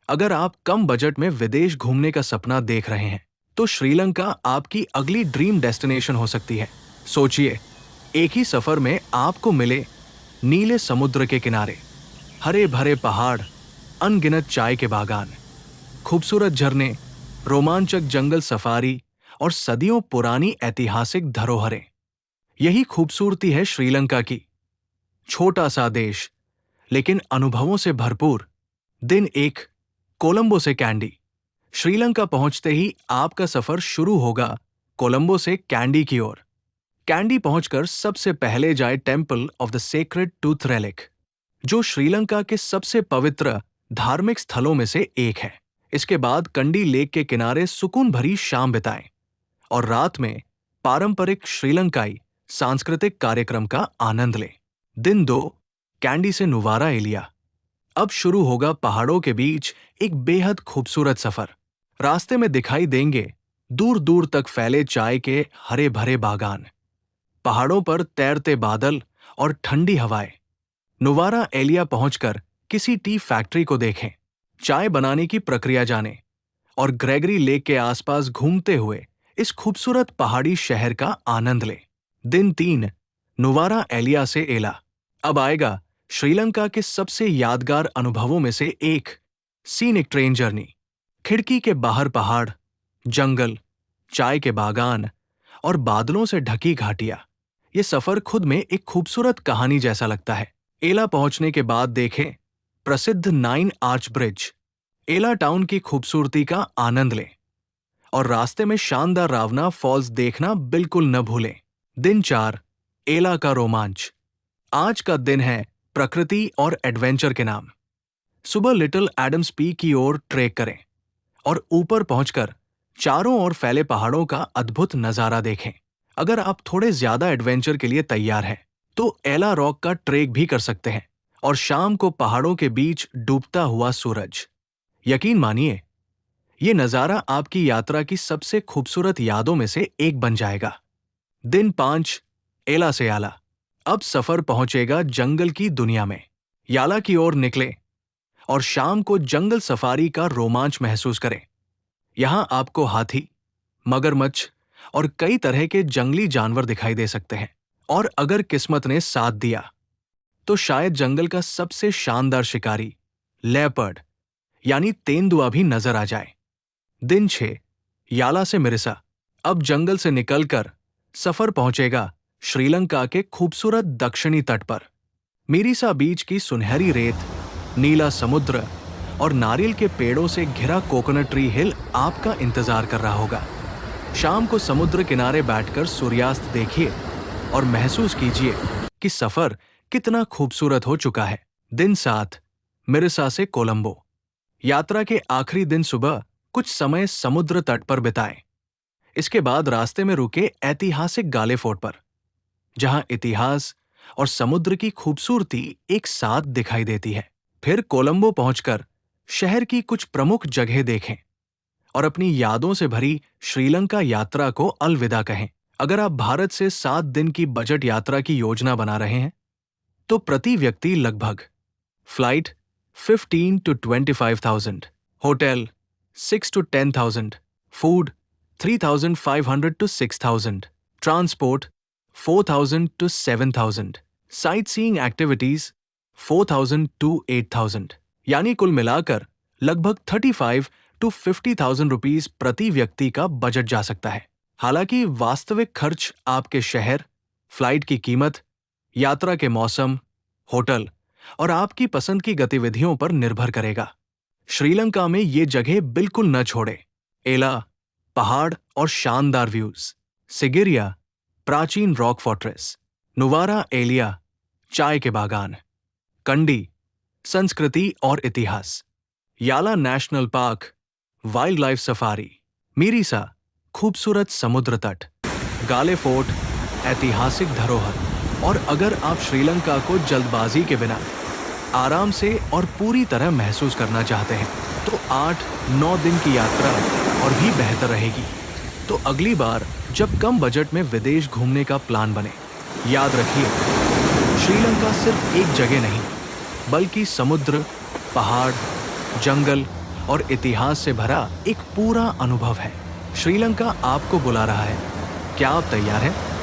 अगर आप कम बजट में विदेश घूमने का सपना देख रहे हैं, तो श्रीलंका आपकी अगली ड्रीम डेस्टिनेशन हो सकती है। सोचिए, एक ही सफर में आपको मिले नीले समुद्र के किनारे, हरे भरे पहाड़, अनगिनत चाय के बागान, खूबसूरत झरने, रोमांचक जंगल सफारी और सदियों पुरानी ऐतिहासिक धरोहरें। यही खूबसूरती है श्रीलंका की। छोटा सा देश, लेकिन अनुभवों से भरपूर। दिन एक, कोलंबो से कैंडी। श्रीलंका पहुंचते ही आपका सफर शुरू होगा कोलंबो से कैंडी की ओर। कैंडी पहुंचकर सबसे पहले जाए temple of the sacred tooth relic, जो श्रीलंका के सबसे पवित्र धार्मिक स्थलों में से एक है। इसके बाद कंडी लेक के किनारे सुकून भरी शाम बिताएं और रात में पारंपरिक श्रीलंकाई सांस्कृतिक कार्यक्रम का आनंद लें। दिन 2, कैंडी से नुवारा एलिया। अब शुरू होगा पहाड़ों के बीच एक बेहद खूबसूरत सफर। रास्ते में दिखाई देंगे दूर दूर तक फैले चाय के हरे भरे बागान, पहाड़ों पर तैरते बादल और ठंडी हवाएं। नुवारा एलिया पहुंचकर किसी टी फैक्ट्री को देखें, चाय बनाने की प्रक्रिया जानें और ग्रेगरी लेक के आसपास घूमते हुए इस खूबसूरत पहाड़ी शहर का आनंद लें। दिन 3, नुवारा एलिया से एला। अब आएगा श्रीलंका के सबसे यादगार अनुभवों में से एक, सीनिक ट्रेन जर्नी। खिड़की के बाहर पहाड़, जंगल, चाय के बागान और बादलों से ढकी घाटियां। ये सफर खुद में एक खूबसूरत कहानी जैसा लगता है। एला पहुंचने के बाद देखें प्रसिद्ध 9 आर्च ब्रिज। एला टाउन की खूबसूरती का आनंद लें और रास्ते में शानदार रावना फॉल्स देखना बिल्कुल न भूलें। दिन 4, एला का रोमांच। आज का दिन है प्रकृति और एडवेंचर के नाम। सुबह लिटिल एडम्स पीक की ओर ट्रेक करें और ऊपर पहुंचकर चारों ओर फैले पहाड़ों का अद्भुत नजारा देखें। अगर आप थोड़े ज्यादा एडवेंचर के लिए तैयार हैं, तो एला रॉक का ट्रेक भी कर सकते हैं और शाम को पहाड़ों के बीच डूबता हुआ सूरज। यकीन मानिए, ये नजारा आपकी यात्रा की सबसे खूबसूरत यादों में से एक बन जाएगा। दिन 5, एला से याला। अब सफर पहुंचेगा जंगल की दुनिया में। याला की ओर निकलें और शाम को जंगल सफारी का रोमांच महसूस करें। यहां आपको हाथी, मगरमच्छ और कई तरह के जंगली जानवर दिखाई दे सकते हैं। और अगर किस्मत ने साथ दिया, तो शायद जंगल का सबसे शानदार शिकारी, लेपर्ड यानी तेंदुआ भी नजर आ जाए। दिन 6, याला से मिरिसा। अब जंगल से निकलकर सफर पहुंचेगा श्रीलंका के खूबसूरत दक्षिणी तट पर। मिरिसा बीच की सुनहरी रेत, नीला समुद्र और नारियल के पेड़ों से घिरा कोकोनट ट्री हिल आपका इंतजार कर रहा होगा। शाम को समुद्र किनारे बैठकर सूर्यास्त देखिए और महसूस कीजिए कि सफर कितना खूबसूरत हो चुका है। दिन 7, मिरिसा से कोलंबो। यात्रा के आखिरी दिन सुबह कुछ समय समुद्र तट पर बिताएं। इसके बाद रास्ते में रुके ऐतिहासिक गाले फोर्ट पर, जहां इतिहास और समुद्र की खूबसूरती एक साथ दिखाई देती है। फिर कोलंबो पहुंचकर शहर की कुछ प्रमुख जगह देखें और अपनी यादों से भरी श्रीलंका यात्रा को अलविदा कहें। अगर आप भारत से 7 दिन की बजट यात्रा की योजना बना रहे हैं, तो प्रति व्यक्ति लगभग flight 15 to 25,000, hotel 6 to 10,000, food 3,500 to 6,000, transport 4,000 to 7,000, sight seeing activities 4,000 to 8,000, यानी कुल मिलाकर लगभग 35 to 50,000 रुपीस प्रति व्यक्ति का बजट जा सकता है। हालांकि वास्तविक खर्च आपके शहर, फ्लाइट की कीमत, यात्रा के मौसम, होटल और आपकी पसंद की गतिविधियों पर निर्भर करेगा। श्रीलंका में ये जगह बिल्कुल न छोड़े। एला, पहाड़ और शानदार व्यूज। सिगिरिया, प्राचीन रॉक फोर्ट्रेस। नुवारा एलिया, चाय के बागान। कंडी, संस्कृति और इतिहास। याला national park, wild life safari. Mirissa, खूबसूरत समुद्र तट। गाले फोर्ट, ऐतिहासिक धरोहर। और अगर आप श्रीलंका को जल्दबाजी के बिना आराम से और पूरी तरह महसूस करना चाहते हैं, तो 8-9 दिन की यात्रा और भी बेहतर रहेगी। तो अगली बार जब कम बजट में विदेश घूमने का प्लान बने, याद रखिए, श्रीलंका सिर्फ एक जगह नहीं, बल्कि समुद्र, पहाड़, जंगल और इतिहास से भरा एक पूरा अनुभव है। श्रीलंका आपको बुला रहा है। क्या आप तैयार हैं?